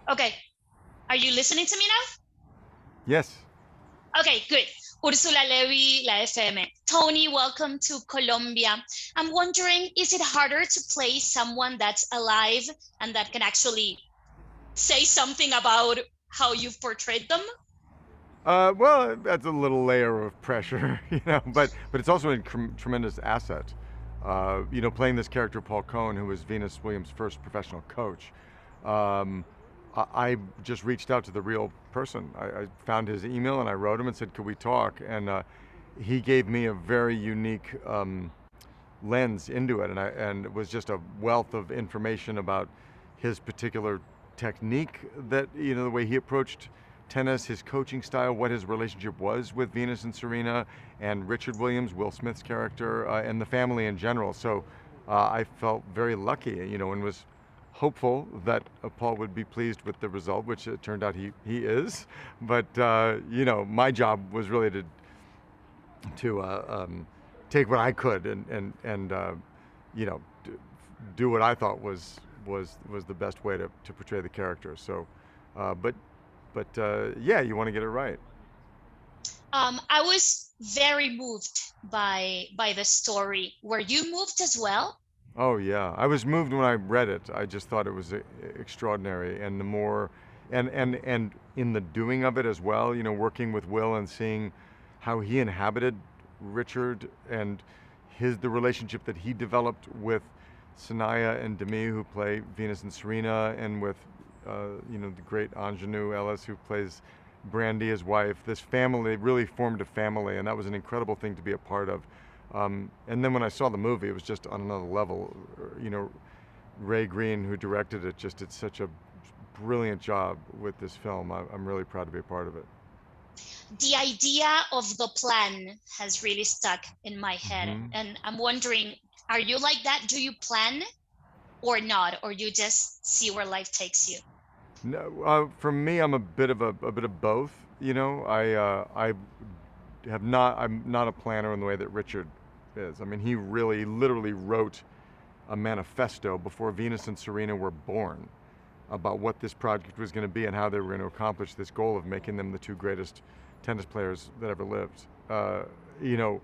Okay, are you listening to me now? Yes. Okay, good. Ursula Levy, La FM. Tony, welcome to Colombia. I'm wondering, is it harder to play someone that's alive and that can actually say something about how you've portrayed them? Well, that's a little layer of pressure, but it's also a tremendous asset. Playing this character Paul Cohen, who was Venus Williams' first professional coach. Um, I just reached out to the real person. I found his email and I wrote him and said, "Could we talk?" And he gave me a very unique lens into it, and it was just a wealth of information about his particular technique, that the way he approached tennis, his coaching style, what his relationship was with Venus and Serena, and Richard Williams, Will Smith's character, and the family in general. So I felt very lucky, and was hopeful that Paul would be pleased with the result, which it turned out he is. But my job was really to take what I could and you know do what I thought was the best way to portray the character. So, but yeah, you want to get it right. I was very moved by the story. Were you moved as well? Oh yeah, I was moved when I read it. I just thought it was extraordinary, and the more, and in the doing of it as well. Working with Will and seeing how he inhabited Richard and the relationship that he developed with Sanaya and Demi, who play Venus and Serena, and with the great Ingenue Ellis, who plays Brandy, his wife. This family really formed a family, and that was an incredible thing to be a part of. And then when I saw the movie, it was just on another level. Ray Green, who directed it, just did such a brilliant job with this film. I'm really proud to be a part of it. The idea of the plan has really stuck in my head. Hmm. And I'm wondering, are you like that? Do you plan or not? Or you just see where life takes you? No, for me, I'm a bit of both. I have not. I'm not a planner in the way that Richard is. I mean, he really, literally wrote a manifesto before Venus and Serena were born about what this project was going to be and how they were going to accomplish this goal of making them the two greatest tennis players that ever lived. You know,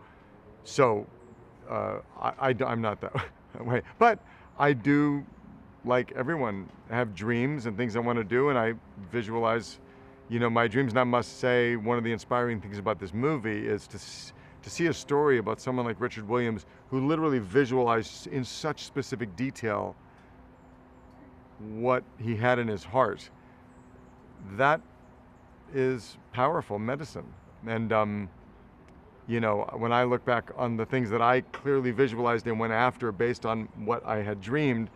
so I'm not that way, but I do, like everyone, have dreams and things I want to do, and I visualize, my dreams. And I must say, one of the inspiring things about this movie is to see a story about someone like Richard Williams, who literally visualized in such specific detail what he had in his heart. That is powerful medicine. And when I look back on the things that I clearly visualized and went after based on what I had dreamed,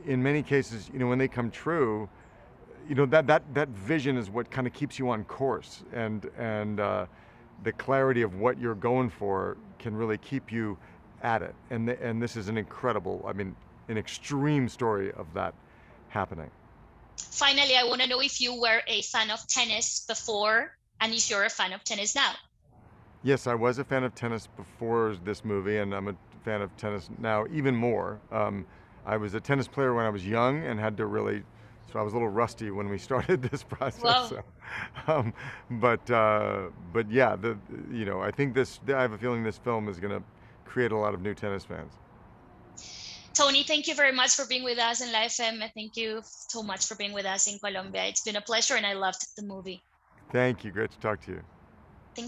in many cases, when they come true, that vision is what kind of keeps you on course, and the clarity of what you're going for can really keep you at it. And this is an incredible, I mean, an extreme story of that happening. Finally, I want to know if you were a fan of tennis before and if you're a fan of tennis now. Yes, I was a fan of tennis before this movie, and I'm a fan of tennis now even more. I was a tennis player when I was young and had to really, so I was a little rusty when we started this process. Well, So, um, but yeah, I think I have a feeling this film is going to create a lot of new tennis fans. Tony, thank you very much for being with us in Life FM. Thank you so much for being with us in Colombia. It's been a pleasure and I loved the movie. Thank you. Great to talk to you.